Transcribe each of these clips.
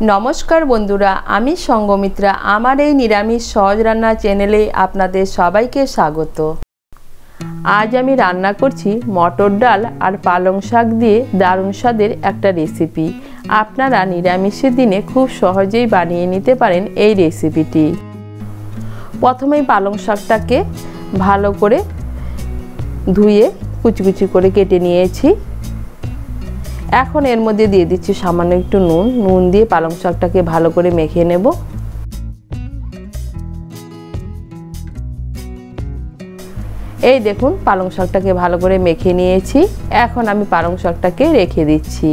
नमस्कार बंधुरा आमी संगमित्रा आमार এই निरामिष सहज रान्ना चैनेले आपनादेर सबाइके स्वागत। आज आमी रान्ना करछि मटर डाल और पालंग शाक दिए दारुण स्वादेर एकटा रेसिपि। आपनारा निरामिषेर दिने खूब सहजेई बानिये निते पारेन এই रेसिपिटी। प्रथमेই पालंग शाकटाके भालो करे धुए कुचि कुचि करे केटे निয়েছি। এখন এর মধ্যে দিয়ে দিচ্ছি সামান্য একটু নুন দিয়ে পালং শাকটাকে ভালো করে মেখে নেব। এই দেখুন পালং শাকটাকে ভালো করে মেখে নিয়েছি। এখন আমি পালং শাকটাকে রেখে দিচ্ছি।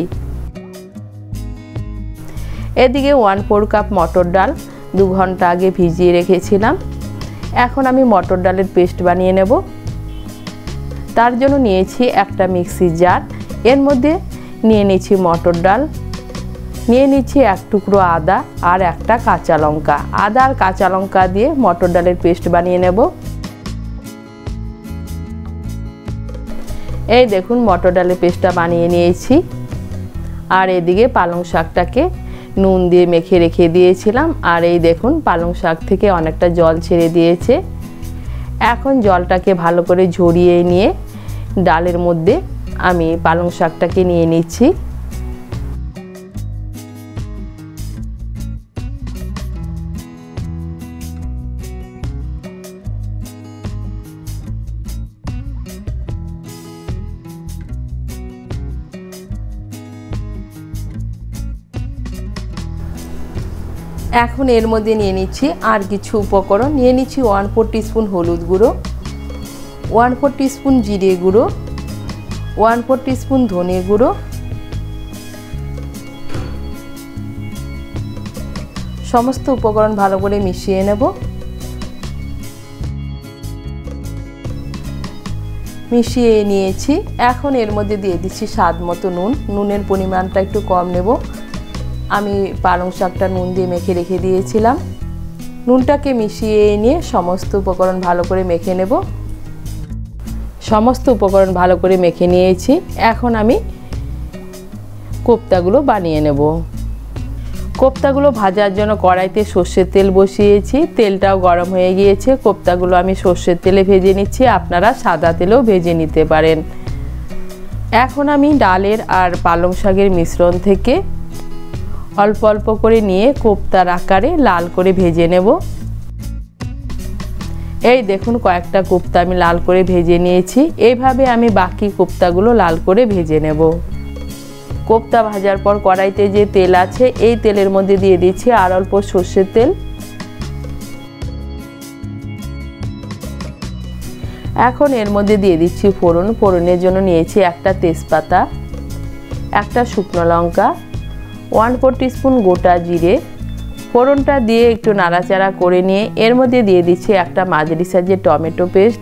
এদিকে 1/4 কাপ মটর ডাল 2 ঘন্টা আগে ভিজিয়ে রেখেছিলাম। এখন আমি মটর ডালের পেস্ট বানিয়ে নেব। তার জন্য নিয়েছি একটা মিক্সি জার, এর মধ্যে নিয়ে নিচ্ছি মটর ডাল, নিয়ে নিচ্ছি এক টুকরো আদা আর একটা কাঁচা লঙ্কা। আদা আর কাঁচা লঙ্কা দিয়ে মটর ডালের পেস্ট বানিয়ে নেব। এই দেখুন মটর ডালের পেস্টটা বানিয়ে নিয়েছি। আর এদিকে পালং শাকটাকে নুন দিয়ে মেখে রেখে দিয়েছিলাম। আর এই দেখুন পালং শাক থেকে অনেকটা জল ছেড়ে দিয়েছে। এখন জলটাকে ভালো করে ঝরিয়ে নিয়ে ডালের মধ্যে আমি পালং শাকটাকে নিয়ে নিচ্ছি। এখন এর মধ্যে নিয়ে নিচ্ছি আর কিছু উপকরণ। নিয়ে নিচ্ছি 1/4 টিস্পুন হলুদ গুঁড়ো, 1/4 টিস্পুন জিরে গুঁড়ো, 1/4 টিস্পুন ধনে গুঁড়ো, সমস্ত উপকরণ ভালো করে মিশিয়ে নেব। মিশিয়ে নিয়েছি। এখন এর মধ্যে দিয়ে দিচ্ছি স্বাদ মতো নুন। নুনের পরিমাণটা একটু কম নেব। আমি পালং শাকটা নুন দিয়ে মেখে রেখে দিয়েছিলাম। নুনটাকে মিশিয়ে নিয়ে সমস্ত উপকরণ ভালো করে মেখে নেব। সমস্ত উপকরণ ভালো করে মেখে নিয়েছি। এখন আমি কোপ্তাগুলো বানিয়ে নেব। কোপ্তাগুলো ভাজার জন্য কড়াইতে সর্ষের তেল বসিয়েছি। তেলটাও গরম হয়ে গিয়েছে। কোপ্তাগুলো আমি সর্ষের তেলে ভেজে নিচ্ছি, আপনারা সাদা তেলেও ভেজে নিতে পারেন। এখন আমি ডালের আর পালং শাকের মিশ্রণ থেকে অল্প অল্প করে নিয়ে কোপ্তার আকারে লাল করে ভেজে নেব। এই দেখুন কয়েকটা কোপ্তা আমি লাল করে ভেজে নিয়েছি। এইভাবে আমি বাকি কোপ্তাগুলো লাল করে ভেজে নেব। কোপ্তা ভাজার পর কড়াইতে যে তেল আছে এই তেলের মধ্যে দিয়ে দিচ্ছি আর অল্প সর্ষের তেল। এখন এর মধ্যে দিয়ে দিচ্ছি ফোড়ন। ফোড়নের জন্য নিয়েছি একটা তেজপাতা, একটা শুকনো লঙ্কা, 1/4 টিস্পুন গোটা জিরে। ফোড়নটা দিয়ে একটু নাড়াচাড়া করে নিয়ে এর মধ্যে দিয়ে দিচ্ছি একটা মাঝারি সাইজের টমেটো পেস্ট।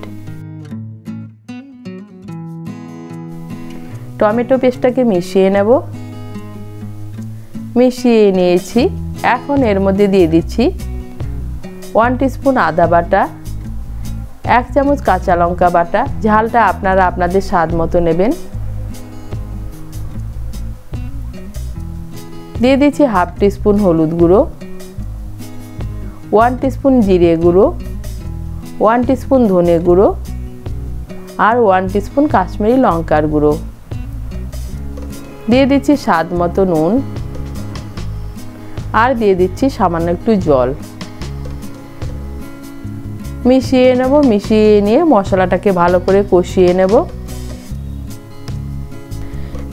টমেটো পেস্টটাকে মিশিয়ে নেব। মিশিয়ে নিয়েছি। এখন এর মধ্যে দিয়ে দিচ্ছি 1 টিস্পুন আদা বাটা, 1 চামচ কাঁচা লঙ্কা বাটা। ঝালটা আপনারা আপনাদের স্বাদ মতো নেবেন। দিয়ে দিচ্ছি 1/2 টিস্পুন হলুদ গুঁড়ো, 1 টিস্পুন জিরে গুঁড়ো, 1 টিস্পুন ধনে গুঁড়ো আর 1 টিস্পুন কাশ্মীরি লঙ্কার গুঁড়ো। দিয়ে দিচ্ছি স্বাদ মতো নুন আর দিয়ে দিচ্ছি সামান্য একটু জল। মিশিয়ে নেব। মিশিয়ে নিয়ে মশলাটাকে ভালো করে কষিয়ে নেব।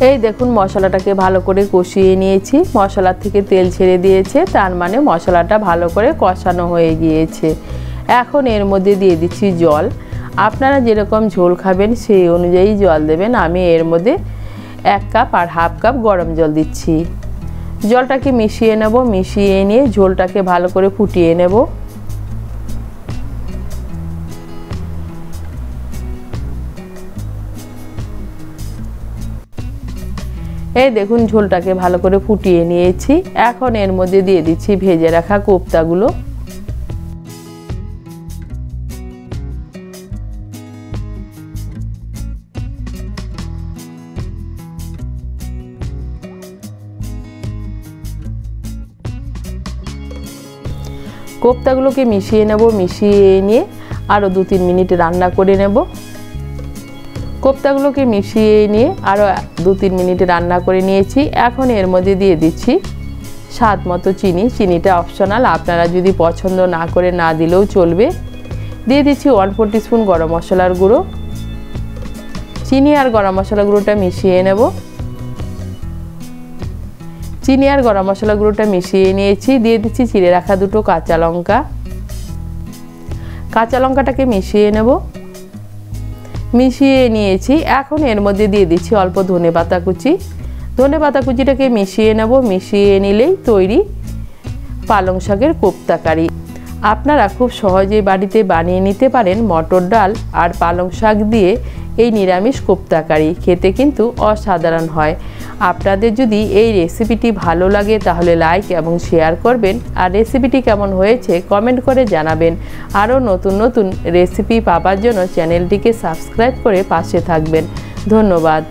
এই দেখুন মশলাটাকে ভালো করে কষিয়ে নিয়েছি। মশলা থেকে তেল ছেড়ে দিয়েছে, তার মানে মশলাটা ভালো করে কষানো হয়ে গিয়েছে। এখন এর মধ্যে দিয়ে দিচ্ছি জল। আপনারা যেরকম ঝোল খাবেন সেই অনুযায়ী জল দেবেন। আমি এর মধ্যে 1 কাপ আর 1/2 কাপ গরম জল দিচ্ছি। জলটাকে মিশিয়ে নেব। মিশিয়ে নিয়ে ঝোলটাকে ভালো করে ফুটিয়ে নেব। এই দেখুন ঝোলটাকে ভালো করে ফুটিয়ে নিয়েছি। এখন এর মধ্যে দিয়ে দিচ্ছি ভেজে রাখা কোপ্তাগুলো। কোপ্তাগুলোকে মিশিয়ে নেব। মিশিয়ে নিয়ে আরও 2-3 মিনিট রান্না করে নেব। কোপ্তাগুলোকে মিশিয়ে নিয়ে আরও 2-3 মিনিট রান্না করে নিয়েছি। এখন এর মধ্যে দিয়ে দিচ্ছি স্বাদ মতো চিনি। চিনিটা অপশনাল, আপনারা যদি পছন্দ না করে না দিলেও চলবে। দিয়ে দিচ্ছি 1/4 টিস্পুন গরম মশলার গুঁড়ো। চিনি আর গরম মশলা গুঁড়োটা মিশিয়ে নেব। চিনি আর গরম মশলা গুঁড়োটা মিশিয়ে নিয়েছি। দিয়ে দিচ্ছি চিড়ে রাখা 2টো কাঁচা লঙ্কা। কাঁচা লঙ্কাটাকে মিশিয়ে নেব। মিশিয়ে নিয়েছি। এখন এর মধ্যে দিয়ে দিচ্ছি অল্প ধনেপাতা কুচি। ধনেপাতা কুচিটাকে মিশিয়ে নেব। মিশিয়ে নিলেই তৈরি পালং শাকের কোপ্তা কারি। আপনারা খুব সহজেই বাড়িতে বানিয়ে নিতে পারেন মটর ডাল আর পালং শাক দিয়ে এই নিরামিষ কোপ্তা কারি। খেতে কিন্তু অসাধারণ হয়। আপনাদের যদি এই রেসিপিটি ভালো লাগে তাহলে লাইক এবং শেয়ার করবেন। আর রেসিপিটি কেমন হয়েছে কমেন্ট করে জানাবেন। আরও নতুন নতুন রেসিপি পাওয়ার জন্য চ্যানেলটিকে সাবস্ক্রাইব করে পাশে থাকবেন। ধন্যবাদ।